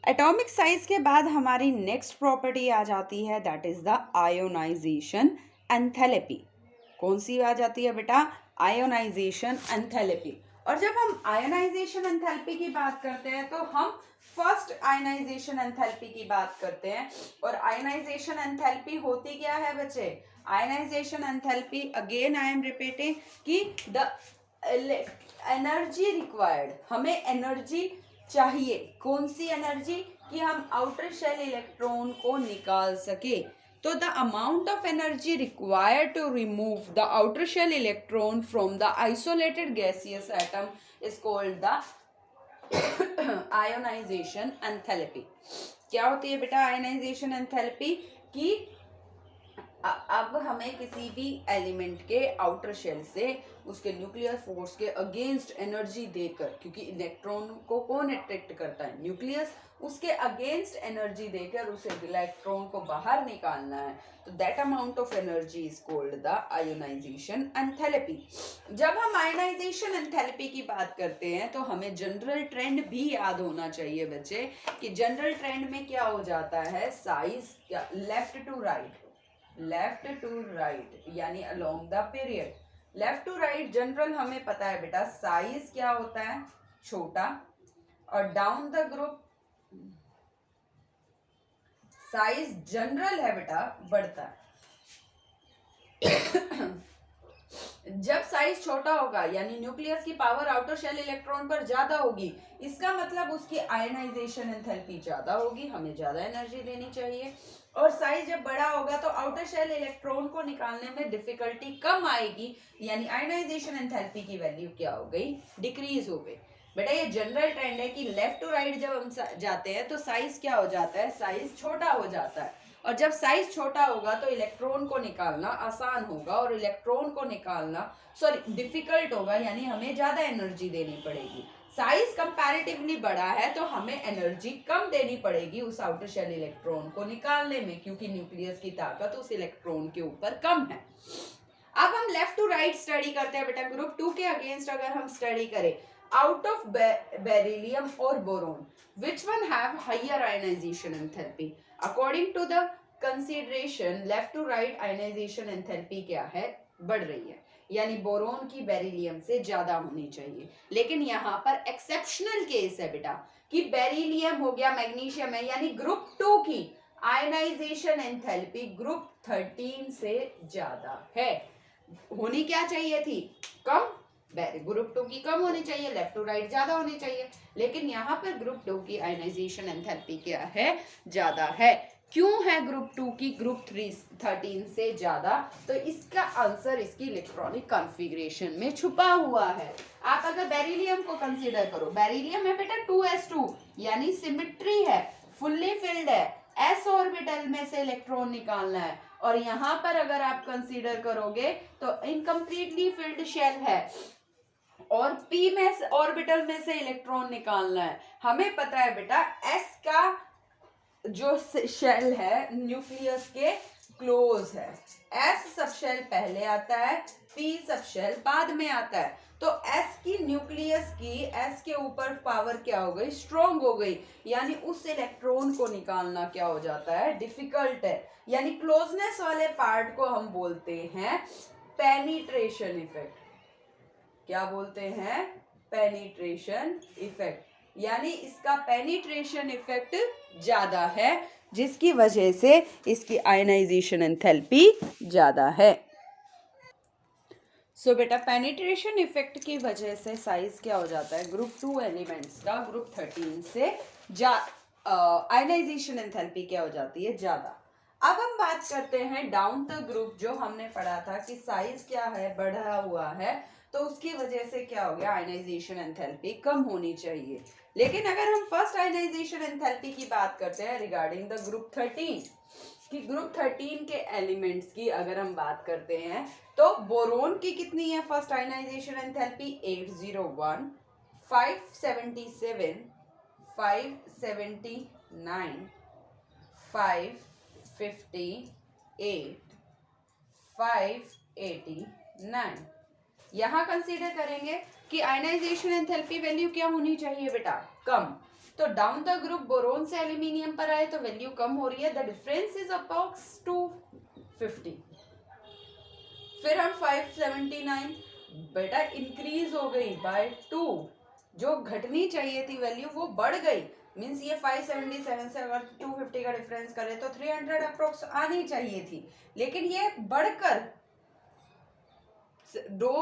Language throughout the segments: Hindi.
एटॉमिक साइज के बाद हमारी नेक्स्ट प्रॉपर्टी आ जाती है, that is the ionisation enthalpy. कौन सी आ जाती है बेटा? Ionisation enthalpy. और जब हम आयोनाइजेशन एंथैल्पी की बात करते हैं तो हम फर्स्ट आयोनाइजेशन एंथैल्पी की बात करते हैं। और आयोनाइजेशन एंथैल्पी होती क्या है बच्चे? Ionisation enthalpy, again I am repeating, कि द एनर्जी रिक्वायर्ड, हमें एनर्जी चाहिए। कौन सी एनर्जी? कि हम आउटर शेल इलेक्ट्रॉन को निकाल सके। तो the amount of energy required to remove the outer shell electron from the isolated gaseous atom is called the ionisation enthalpy. क्या होती है बेटा आयोनाइजेशन एंथैल्पी? कि अब हमें किसी भी एलिमेंट के आउटर शेल से उसके न्यूक्लियर फोर्स के अगेंस्ट एनर्जी देकर, क्योंकि इलेक्ट्रॉन को कौन अट्रैक्ट करता है? न्यूक्लियस। उसके अगेंस्ट एनर्जी देकर उसे इलेक्ट्रॉन को बाहर निकालना है, तो that amount of energy is called the ionisation enthalpy. जब हम आयोनाइजेशन एंथैल्पी की बात करते हैं तो हमें जनरल ट्रेंड भी याद होना चाहिए बच्चे, कि जनरल ट्रेंड में क्या हो जाता है? साइज क्या left to right, left to right यानी along the period. Left to right general हमें पता है बेटा, साइज क्या होता है? छोटा। और down the group size general है बेटा, बढ़ता है। जब साइज छोटा होगा यानी न्यूक्लियस की पावर आउटर शेल इलेक्ट्रॉन पर ज्यादा होगी, इसका मतलब उसकी आयनाइजेशन एंथैल्पी ज्यादा होगी, हमें ज्यादा एनर्जी देनी चाहिए। और साइज जब बड़ा होगा तो आउटर शेल इलेक्ट्रॉन को निकालने में डिफिकल्टी कम आएगी, यानी आयनाइजेशन एंथैल्पी की वैल्यू क्या हो गई? डिक्रीज हो गई। बेटा ये जनरल ट्रेंड है कि लेफ्ट टू राइट जब हम जाते हैं तो साइज क्या हो जाता है? साइज छोटा हो जाता है। और जब साइज छोटा होगा तो इलेक्ट्रॉन को निकालना आसान होगा, और इलेक्ट्रॉन को निकालना डिफिकल्ट होगा, यानी हमें ज्यादा एनर्जी देनी पड़ेगी। साइज कंपैरेटिवली बड़ा है तो हमें एनर्जी कम देनी पड़ेगी उस आउटर शेल इलेक्ट्रॉन को निकालने में, क्योंकि न्यूक्लियस की ताकत उस इलेक्ट्रॉन के ऊपर कम है। अब हम लेफ्ट टू राइट स्टडी करते हैं बेटा। ग्रुप 2 के अगेंस्ट अगर हम स्टडी करें, आउट ऑफ बेरिलियम और boron, which one have higher ionization enthalpy? According to the consideration, left to right ionization enthalpy क्या है? बढ़ रही है, यानी बोरोन की बेरिलियम से ज्यादा होनी चाहिए। लेकिन यहाँ पर एक्सेप्शनल केस है बेटा, कि बेरिलियम हो गया, मैग्नीशियम है, यानी ग्रुप 2 की आयनाइजेशन एंथैल्पी ग्रुप 13 से ज्यादा है। होनी क्या चाहिए थी? कम। ग्रुप 2 की कम होनी चाहिए, लेफ्ट टू राइट ज्यादा होनी चाहिए, लेकिन यहाँ पर ग्रुप 2 की आयनाइजेशन एंथैल्पी क्या है? ज्यादा है। क्यों है ग्रुप 2 की ग्रुप 13 से ज्यादा? तो इसका आंसर इसकी इलेक्ट्रॉनिक कॉन्फ़िगरेशन में छुपा हुआ है। आप अगर बेरिलियम को कंसीडर करो, बेरिलियम है बेटा 2s2, यानी सिमेट्री है, फुल्ली फिल्ड है, s ऑर्बिटल में से इलेक्ट्रॉन निकालना है। और यहाँ पर अगर आप कंसीडर करोगे तो इनकम्प्लीटली फिल्ड शेल है, और p में ऑर्बिटल में से इलेक्ट्रॉन निकालना है। हमें पता है बेटा s का जो शेल है न्यूक्लियस के क्लोज है, s सब शेल पहले आता है, p सब शेल बाद में आता है। तो s की न्यूक्लियस की s के ऊपर पावर क्या हो गई? स्ट्रॉन्ग हो गई, यानी उस इलेक्ट्रॉन को निकालना क्या हो जाता है? डिफिकल्ट है। यानी क्लोजनेस वाले पार्ट को हम बोलते हैं पेनिट्रेशन इफेक्ट। क्या बोलते हैं? पेनिट्रेशन इफेक्ट, यानी इसका पेनिट्रेशन इफेक्ट ज्यादा है, जिसकी वजह से इसकी आयनाइजेशन एंथैल्पी ज्यादा है। सो बेटा पेनिट्रेशन इफेक्ट की वजह से साइज क्या हो जाता है? ग्रुप 2 एलिमेंट्स का ग्रुप 13 से आयनाइजेशन एंथैल्पी क्या हो जाती है? ज्यादा। अब हम बात करते हैं डाउन द ग्रुप, जो हमने पढ़ा था कि साइज क्या है? बढ़ा हुआ है, तो उसकी वजह से क्या हो गया? आयनाइजेशन एंथैल्पी कम होनी चाहिए। लेकिन अगर हम फर्स्ट आयनाइजेशन एंथैल्पी की बात करते हैं रिगार्डिंग द ग्रुप 13, कि ग्रुप 13 के एलिमेंट्स की अगर हम बात करते हैं तो बोरोन की कितनी है फर्स्ट आयनाइजेशन एंथैल्पी? 801, 577, 579, 558, 589। यहाँ कंसीडर करेंगे कि आयनाइजेशन एंथैल्पी वैल्यू क्या होनी चाहिए बेटा? कम। तो डाउन द ग्रुप बोरोन से एल्यूमिनियम पर आए तो वैल्यू कम हो रही है, द डिफरेंस इज अप्रॉक्स 250। फिर हम 579 बेटा इंक्रीज हो गई बाय 2, जो घटनी चाहिए थी वैल्यू वो बढ़ गई, मीन्स ये 577 से अगर 250 का डिफरेंस करें तो 300 अप्रोक्स आनी चाहिए थी, लेकिन ये बढ़कर 2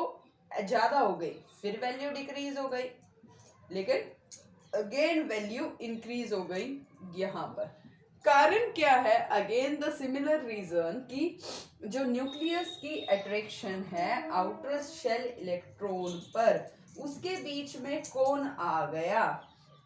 ज्यादा हो गई, फिर वैल्यू डिक्रीज हो गई, लेकिन अगेन वैल्यू इंक्रीज हो गई यहाँ पर। कारण क्या है? अगेन द सिमिलर रीजन कि जो न्यूक्लियस की अट्रैक्शन है आउटर शेल इलेक्ट्रॉन पर, उसके बीच में कौन आ गया,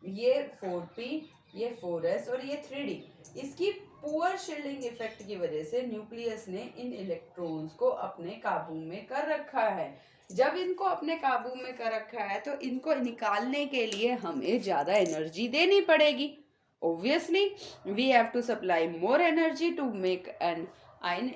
ये 4p, ये 4s और ये 3d। इसकी पुअर शील्डिंग इफेक्ट की वजह से न्यूक्लियस ने इन इलेक्ट्रॉन्स को अपने काबू में कर रखा है। जब इनको अपने काबू में कर रखा है तो इनको निकालने के लिए हमें ज़्यादा एनर्जी देनी पड़ेगी। Obviously, we have to supply more energy to make an ion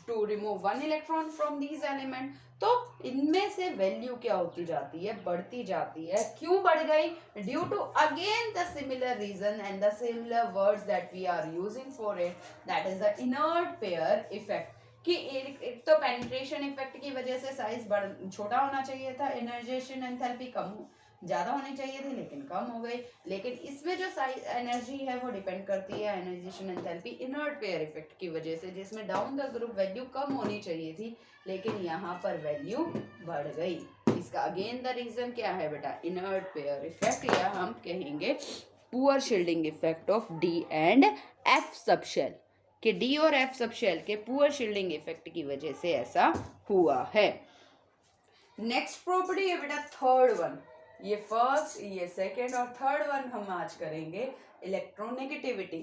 to remove one electron from these element. तो इनमें से वैल्यू क्या होती जाती है? बढ़ती जाती है। क्यों बढ़ गई? Due to again the similar reason and the similar words that we are using for it, that is the inert pair effect. कि एक तो पेनिट्रेशन इफेक्ट की वजह से साइज छोटा होना चाहिए था, एनर्जाइजेशन एंथैल्पी कम ज़्यादा होनी चाहिए थी लेकिन कम हो गई। लेकिन इसमें जो साइज एनर्जी है वो डिपेंड करती है ionisation enthalpy inert pair effect की वजह से, जिसमें डाउन द ग्रुप वैल्यू कम होनी चाहिए थी लेकिन यहाँ पर वैल्यू बढ़ गई। इसका अगेन द रीजन क्या है बेटा? इनर्ट पेयर इफेक्ट, या हम कहेंगे poor shielding effect of D and F subshell, कि डी और एफ सबशेल के पुअर शील्डिंग इफेक्ट की वजह से ऐसा हुआ है। नेक्स्ट प्रॉपर्टी है बेटा थर्ड वन। ये फर्स्ट, ये सेकेंड और थर्ड वन हम आज करेंगे इलेक्ट्रोनेगेटिविटी।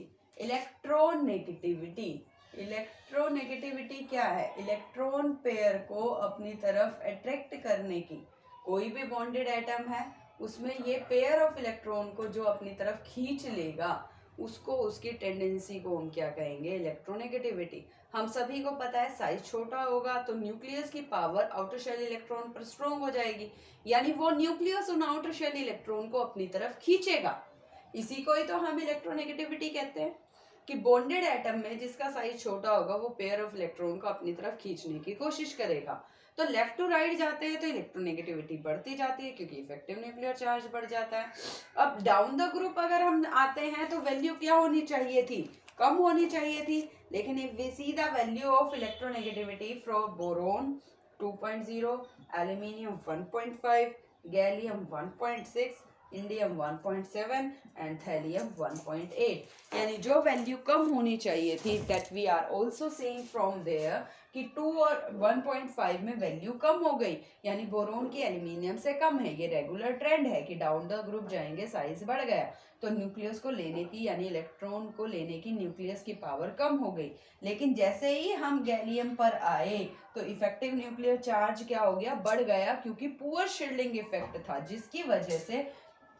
इलेक्ट्रोनेगेटिविटी क्या है? इलेक्ट्रॉन पेयर को अपनी तरफ अट्रैक्ट करने की, कोई भी बॉन्डेड एटम है उसमें ये पेयर ऑफ इलेक्ट्रॉन को जो अपनी तरफ खींच लेगा उसको, उसकी टेंडेंसी को हम क्या कहेंगे? इलेक्ट्रोनेगेटिविटी। हम सभी को पता है साइज छोटा होगा तो न्यूक्लियस की पावर आउटर शेल इलेक्ट्रॉन पर स्ट्रॉन्ग हो जाएगी, यानी वो न्यूक्लियस उन आउटर शेल इलेक्ट्रॉन को अपनी तरफ खींचेगा। इसी को ही तो हम इलेक्ट्रोनेगेटिविटी कहते हैं कि बॉन्डेड एटम में जिसका साइज छोटा होगा वो पेयर ऑफ इलेक्ट्रॉन को अपनी तरफ खींचने की कोशिश करेगा। तो लेफ्ट टू राइट जाते हैं तो इलेक्ट्रोनेगेटिविटी बढ़ती जाती है क्योंकि इफेक्टिव न्यूक्लियर चार्ज बढ़ जाता है। अब डाउन द ग्रुप अगर हम आते हैं तो वैल्यू क्या होनी चाहिए थी? कम होनी चाहिए थी, लेकिन if we see the value of electronegativity from boron 2.0, aluminium 1.5, gallium 1.6, indium 1.7 and thallium 1.8, यानी जो वैल्यू कम होनी चाहिए थी that we are also saying from there कि 2 और 1.5 में वैल्यू कम हो गई, यानी बोरोन की एल्यूमिनियम से कम है। ये रेगुलर ट्रेंड है कि डाउन द ग्रुप जाएंगे साइज बढ़ गया, तो न्यूक्लियस को लेने की यानी इलेक्ट्रॉन को लेने की न्यूक्लियस की पावर कम हो गई। लेकिन जैसे ही हम गैलियम पर आए तो इफेक्टिव न्यूक्लियर चार्ज क्या हो गया? बढ़ गया, क्योंकि पुअर शील्डिंग इफेक्ट था जिसकी वजह से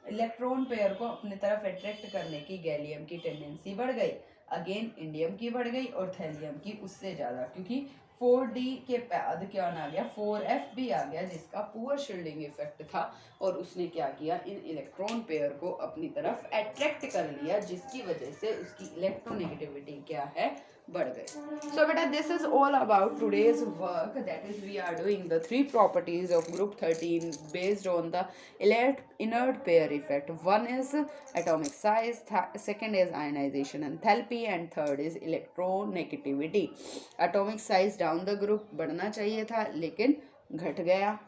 इलेक्ट्रॉन पेयर को अपनी तरफ अट्रैक्ट करने की गैलियम की टेंडेंसी बढ़ गई। अगेन इंडियम की बढ़ गई और थैलियम की उससे ज़्यादा, क्योंकि 4d के बाद क्या आ गया? 4f भी आ गया जिसका पुअर शील्डिंग इफेक्ट था और उसने क्या किया? इन इलेक्ट्रॉन पेयर को अपनी तरफ अट्रैक्ट कर लिया, जिसकी वजह से उसकी इलेक्ट्रोनेगेटिविटी क्या है? बढ़ गई। So beta, this is all about today's work, that is we are doing the 3 properties of group 13 based on the inert pair effect. One is atomic size, second is ionization enthalpy and third is electronegativity. Atomic size down the group बढ़ना चाहिए था लेकिन घट गया,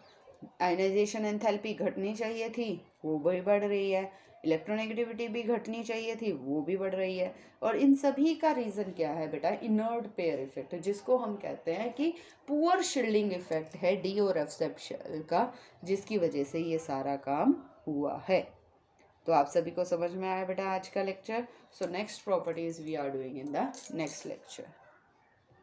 आयनाइजेशन एंथैल्पी घटनी चाहिए थी वो भी बढ़ रही है, इलेक्ट्रोनेगेटिविटी भी घटनी चाहिए थी वो भी बढ़ रही है। और इन सभी का रीज़न क्या है बेटा? इनर्ट पेयर इफेक्ट, जिसको हम कहते हैं कि पुअर शील्डिंग इफेक्ट है डी और एफ सबशेल का, जिसकी वजह से ये सारा काम हुआ है। तो आप सभी को समझ में आया बेटा आज का lecture. So next properties we are doing in the next lecture.